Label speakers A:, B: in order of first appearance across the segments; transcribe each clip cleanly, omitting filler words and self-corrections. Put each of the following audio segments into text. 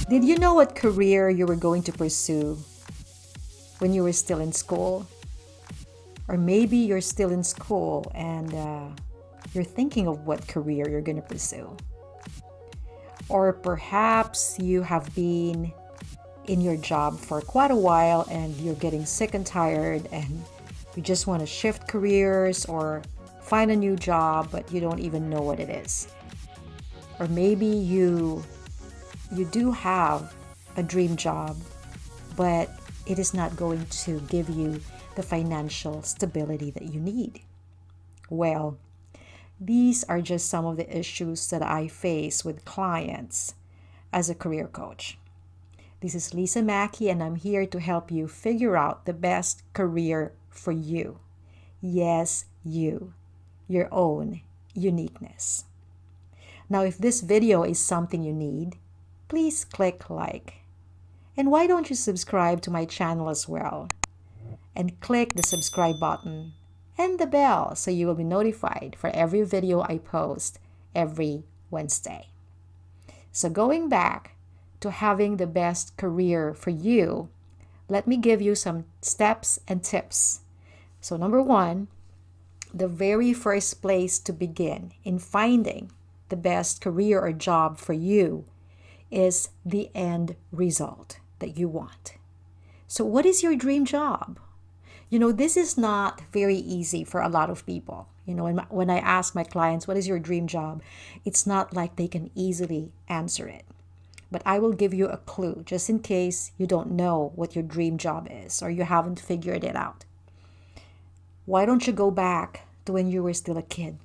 A: Did you know what career you were going to pursue when you were still in school? Or maybe you're still in school and you're thinking of what career you're going to pursue. Or perhaps you have been in your job for quite a while and you're getting sick and tired and you just want to shift careers or find a new job, but you don't even know what it is. Or maybe you do have a dream job, but it is not going to give you the financial stability that you need. Well, these are just some of the issues that I face with clients as a career coach. This is Lisa Maki, and I'm here to help you figure out the best career for you. Yes, you, your own uniqueness. Now, if this video is something you need, please click like. And why don't you subscribe to my channel as well? And click the subscribe button and the bell so you will be notified for every video I post every Wednesday. So going back to having the best career for you, let me give you some steps and tips. So number one, the very first place to begin in finding the best career or job for you is the end result that you want. So what is your dream job? This is not very easy for a lot of people. When I ask my clients, what is your dream job? It's not like they can easily answer it. But I will give you a clue just in case you don't know what your dream job is or you haven't figured it out. Why don't you go back to when you were still a kid?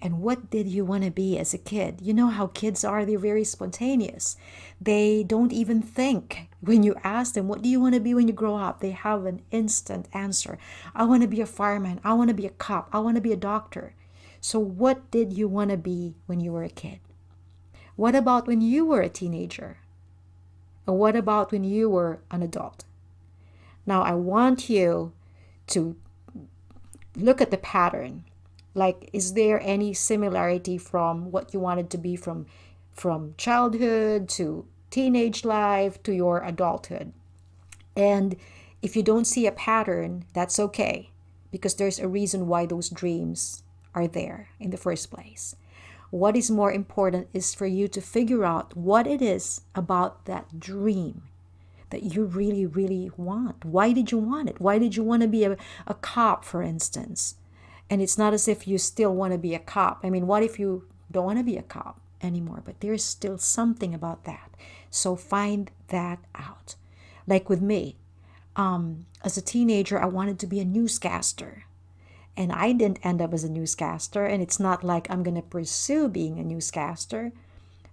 A: And what did you want to be as a kid? You know how kids are, they're very spontaneous. They don't even think. When you ask them, what do you want to be when you grow up? They have an instant answer. I want to be a fireman. I want to be a cop. I want to be a doctor. So what did you want to be when you were a kid? What about when you were a teenager? And what about when you were an adult? Now, I want you to look at the pattern. Like, is there any similarity from what you wanted to be from childhood to teenage life to your adulthood? And if you don't see a pattern, that's okay, because there's a reason why those dreams are there in the first place. What is more important is for you to figure out what it is about that dream that you really, really want. Why did you want it? Why did you want to be a cop, for instance? And it's not as if you still want to be a cop. I mean, what if you don't want to be a cop anymore? But there's still something about that. So find that out. Like with me, as a teenager, I wanted to be a newscaster. And I didn't end up as a newscaster. And it's not like I'm going to pursue being a newscaster.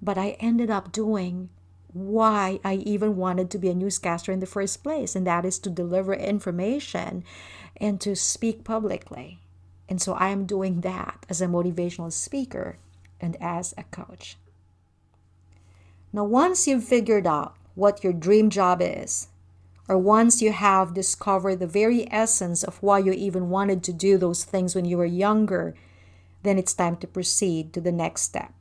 A: But I ended up doing why I even wanted to be a newscaster in the first place. And that is to deliver information and to speak publicly. And so I am doing that as a motivational speaker and as a coach. Now, once you've figured out what your dream job is, or once you have discovered the very essence of why you even wanted to do those things when you were younger, then it's time to proceed to the next step.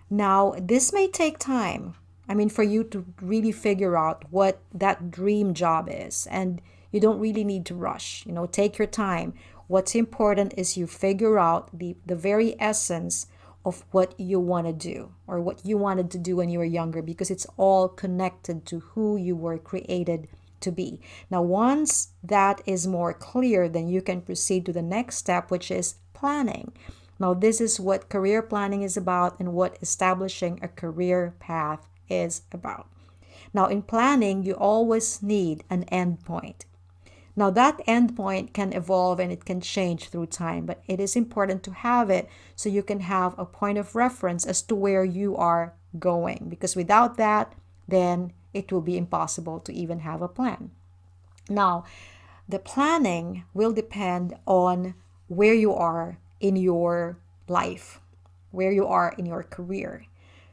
A: Now, this may take time. I mean, for you to really figure out what that dream job is. And you don't really need to rush. Take your time. What's important is you figure out the very essence of what you want to do or what you wanted to do when you were younger, because it's all connected to who you were created to be. Now, once that is more clear, then you can proceed to the next step, which is planning. Now, this is what career planning is about and what establishing a career path is about. Now, in planning, you always need an end point. Now, that endpoint can evolve and it can change through time, but it is important to have it so you can have a point of reference as to where you are going. Because without that, then it will be impossible to even have a plan. Now, the planning will depend on where you are in your life, where you are in your career.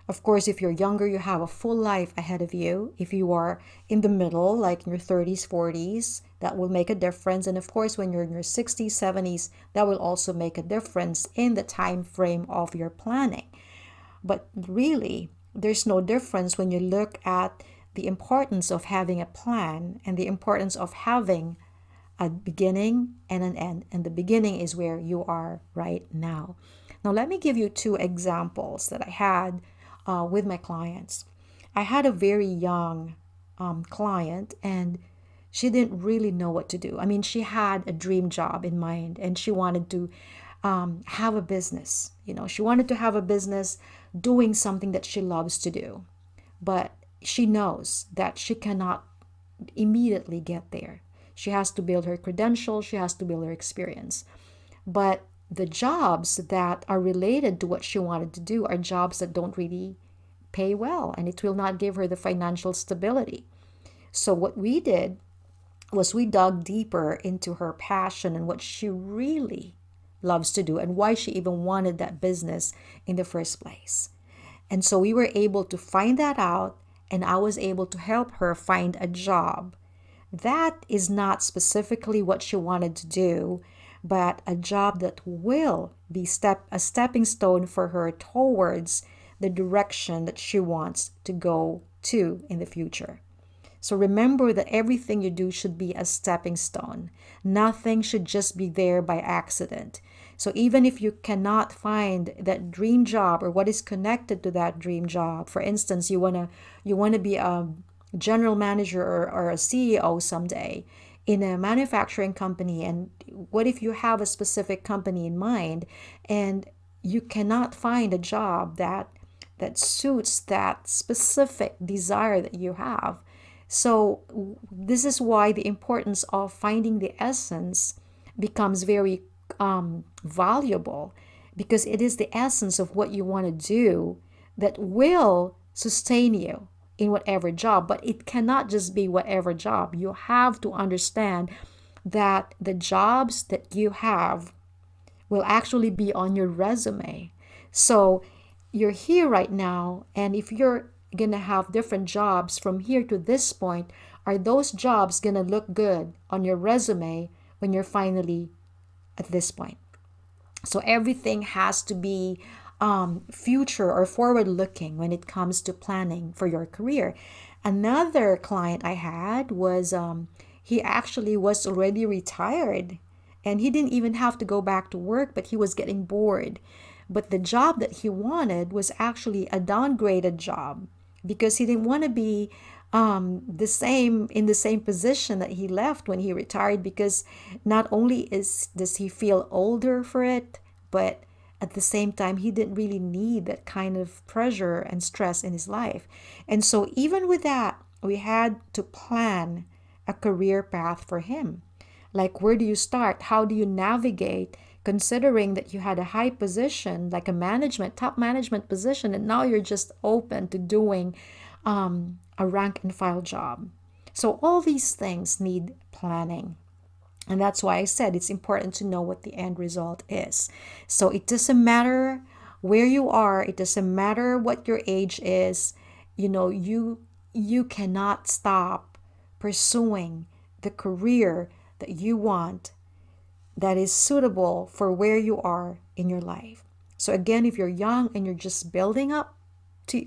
A: Of course, if you're younger, you have a full life ahead of you. If you are in the middle, like in your 30s, 40s, that will make a difference. And of course, when you're in your 60s, 70s, that will also make a difference in the time frame of your planning. But really, there's no difference when you look at the importance of having a plan and the importance of having a beginning and an end. And the beginning is where you are right now. Now, let me give you two examples that I had with my clients. I had a very young client, and she didn't really know what to do. I mean, she had a dream job in mind, and she wanted to have a business. She wanted to have a business doing something that she loves to do. But she knows that she cannot immediately get there. She has to build her credentials, she has to build her experience. But the jobs that are related to what she wanted to do are jobs that don't really pay well, and it will not give her the financial stability. So what we did was we dug deeper into her passion and what she really loves to do and why she even wanted that business in the first place. And so we were able to find that out, and I was able to help her find a job that is not specifically what she wanted to do, but a job that will be a stepping stone for her towards the direction that she wants to go to in the future. So remember that everything you do should be a stepping stone. Nothing should just be there by accident. So even if you cannot find that dream job or what is connected to that dream job, for instance, you wanna be a general manager or a CEO someday in a manufacturing company, and what if you have a specific company in mind and you cannot find a job that suits that specific desire that you have? So this is why the importance of finding the essence becomes very valuable, because it is the essence of what you want to do that will sustain you in whatever job. But it cannot just be whatever job. You have to understand that the jobs that you have will actually be on your resume. So you're here right now, and if you're gonna have different jobs from here to this point, are those jobs gonna look good on your resume when you're finally at this point? So everything has to be future or forward looking when it comes to planning for your career. Another client I had was he actually was already retired, and he didn't even have to go back to work, but he was getting bored. But the job that he wanted was actually a downgraded job, because he didn't want to be in the same position that he left when he retired, because not only does he feel older for it, but at the same time he didn't really need that kind of pressure and stress in his life. And so even with that, we had to plan a career path for him. Like, where do you start? How do you navigate, considering that you had a high position, like a top management position, and now you're just open to doing a rank and file job? So all these things need planning. And that's why I said it's important to know what the end result is. So it doesn't matter where you are, it doesn't matter what your age is. You cannot stop pursuing the career that you want, that is suitable for where you are in your life. So again, if you're young and you're just building up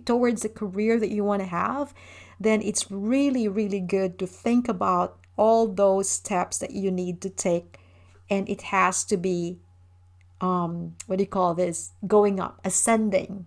A: towards the career that you want to have, then it's really, really good to think about all those steps that you need to take. And it has to be, what do you call this? Going up, ascending.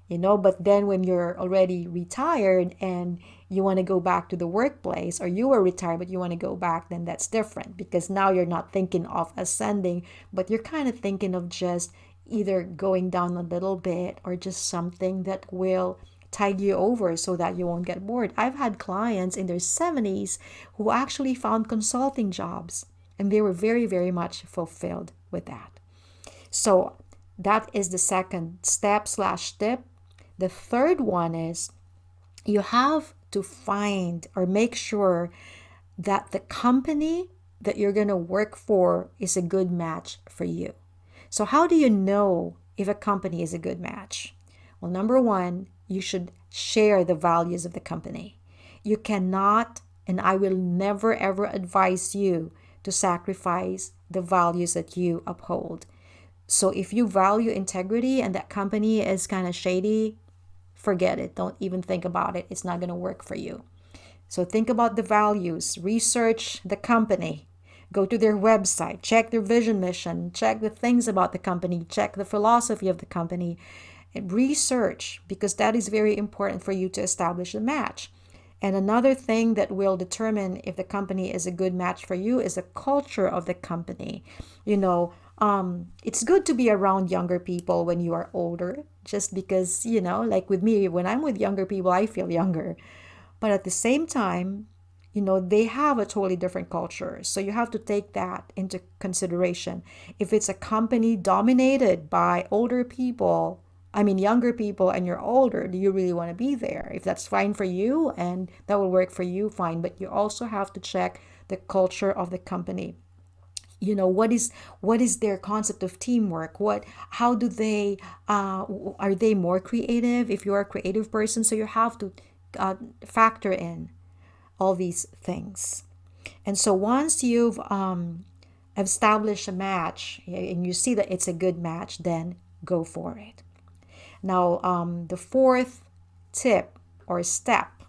A: But then when you're already retired and you want to go back to the workplace, or you were retired but you want to go back, then that's different, because now you're not thinking of ascending, but you're kind of thinking of just either going down a little bit or just something that will tide you over so that you won't get bored. I've had clients in their 70s who actually found consulting jobs, and they were very, very much fulfilled with that. So that is the second step/tip. The third one is you have to find or make sure that the company that you're going to work for is a good match for you. So how do you know if a company is a good match? Well, number one, you should share the values of the company. You cannot, and I will never ever advise you to sacrifice the values that you uphold. So if you value integrity and that company is kind of shady, forget it. Don't even think about it. It's not going to work for you. So think about the values, research the company, go to their website, check their vision, mission, check the things about the company, check the philosophy of the company, and research, because that is very important for you to establish a match. And another thing that will determine if the company is a good match for you is the culture of the company. It's good to be around younger people when you are older, just because, like with me, when I'm with younger people, I feel younger. But at the same time, they have a totally different culture. So you have to take that into consideration. If it's a company dominated by older people, younger people, and you're older, do you really want to be there? If that's fine for you and that will work for you, fine. But you also have to check the culture of the company. What is their concept of teamwork? How do they are they more creative if you're a creative person? So you have to factor in all these things. And so once you've established a match and you see that it's a good match, then go for it. Now, the fourth tip or step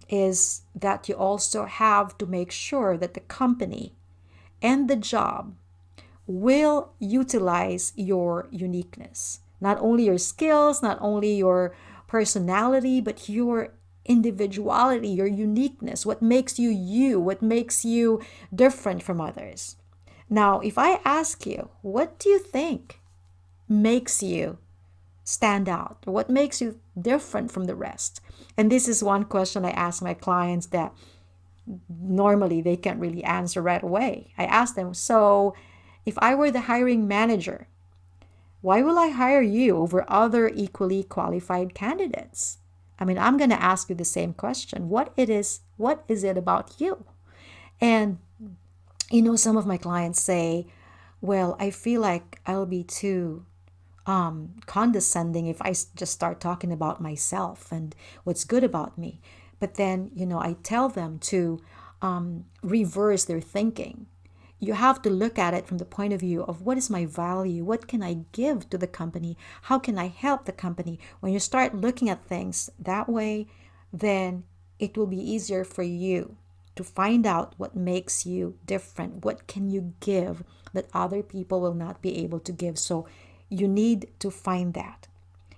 A: is that you also have to make sure that the company and the job will utilize your uniqueness. Not only your skills, not only your personality, but your individuality, your uniqueness, what makes you you, what makes you different from others. Now, if I ask you, what do you think makes you stand out? Or what makes you different from the rest? And this is one question I ask my clients that normally they can't really answer right away. I ask them, so if I were the hiring manager, why will I hire you over other equally qualified candidates? I'm going to ask you the same question. What is it about you? And some of my clients say, well, I feel like I'll be too condescending if I just start talking about myself and what's good about me. But then, I tell them to reverse their thinking. You have to look at it from the point of view of what is my value? What can I give to the company? How can I help the company? When you start looking at things that way, then it will be easier for you to find out what makes you different. What can you give that other people will not be able to give? So you need to find that.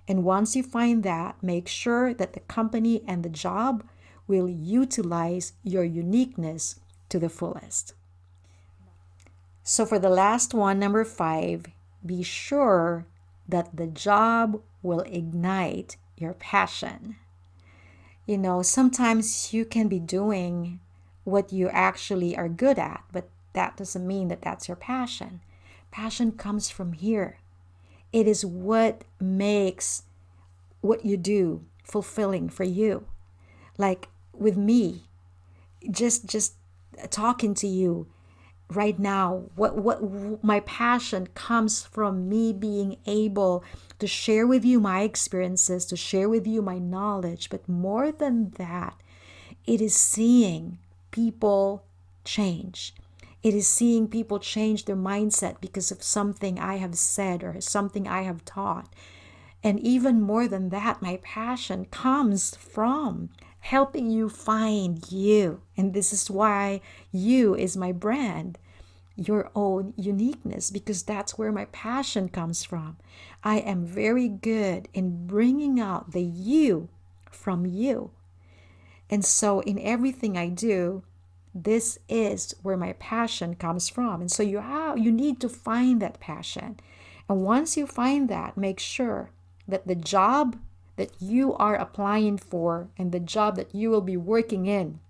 A: And once you find that, make sure that the company and the job will utilize your uniqueness to the fullest. So for the last one, number 5, be sure that the job will ignite your passion. Sometimes you can be doing what you actually are good at, but that doesn't mean that that's your passion. Passion comes from here. It is what makes what you do fulfilling for you. Like with me, just talking to you right now, what my passion comes from me being able to share with you my experiences, to share with you my knowledge. But more than that, it is seeing people change. It is seeing people change their mindset because of something I have said or something I have taught. And even more than that, my passion comes from helping you find you. And this is why you is my brand, your own uniqueness, because that's where my passion comes from. I am very good in bringing out the you from you. And so in everything I do, this is where my passion comes from. And so you need to find that passion. And once you find that, make sure that the job that you are applying for and the job that you will be working in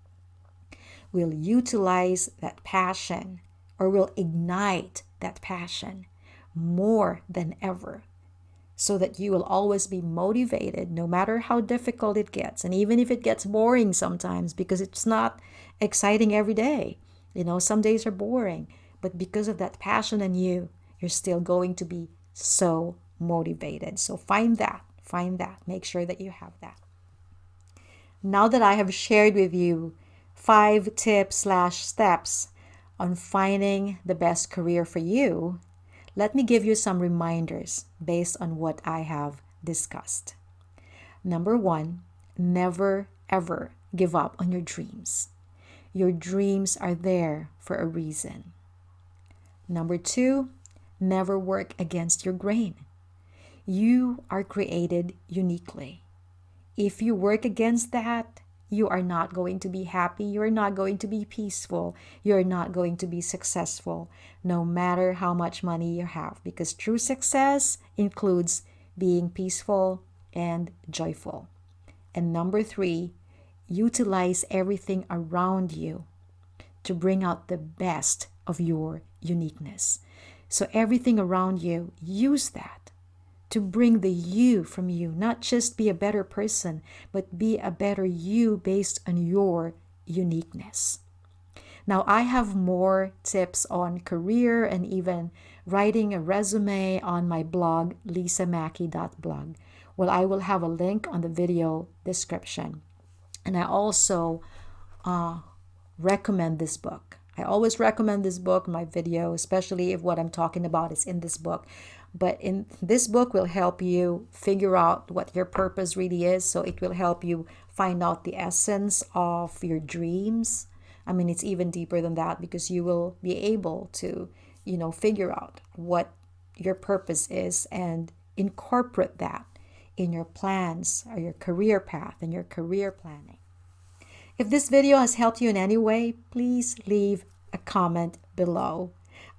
A: will utilize that passion or will ignite that passion more than ever, so that you will always be motivated no matter how difficult it gets. And even if it gets boring sometimes, because it's not exciting every day. Some days are boring, but because of that passion in you, you're still going to be so motivated. So find that, make sure that you have that. Now that I have shared with you 5 tips/steps on finding the best career for you, let me give you some reminders based on what I have discussed. Number one, never ever give up on your dreams. Your dreams are there for a reason. Number two, never work against your grain. You are created uniquely. If you work against that, you are not going to be happy. You're not going to be peaceful. You're not going to be successful, no matter how much money you have, because true success includes being peaceful and joyful. And number three, utilize everything around you to bring out the best of your uniqueness. So everything around you, use that to bring the you from you, not just be a better person, but be a better you based on your uniqueness. Now, I have more tips on career and even writing a resume on my blog, lisamaki.blog. Well, I will have a link on the video description. And I also recommend this book. I always recommend this book in my video, especially if what I'm talking about is in this book. But in this book will help you figure out what your purpose really is. So it will help you find out the essence of your dreams. I mean, it's even deeper than that, because you will be able to, figure out what your purpose is and incorporate that in your plans or your career path and your career planning. If this video has helped you in any way, please leave a comment below.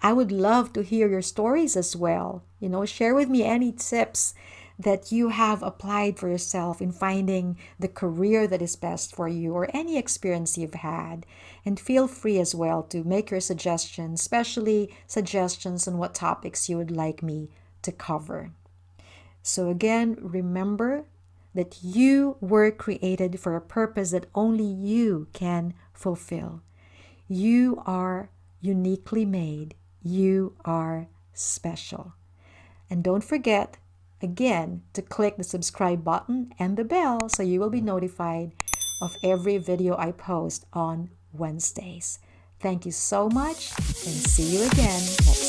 A: I would love to hear your stories as well. Share with me any tips that you have applied for yourself in finding the career that is best for you, or any experience you've had. And feel free as well to make your suggestions, especially suggestions on what topics you would like me to cover. So again, remember that you were created for a purpose that only you can fulfill. You are uniquely made. You are special. And don't forget, again, to click the subscribe button and the bell so you will be notified of every video I post on Wednesdays. Thank you so much, and see you again next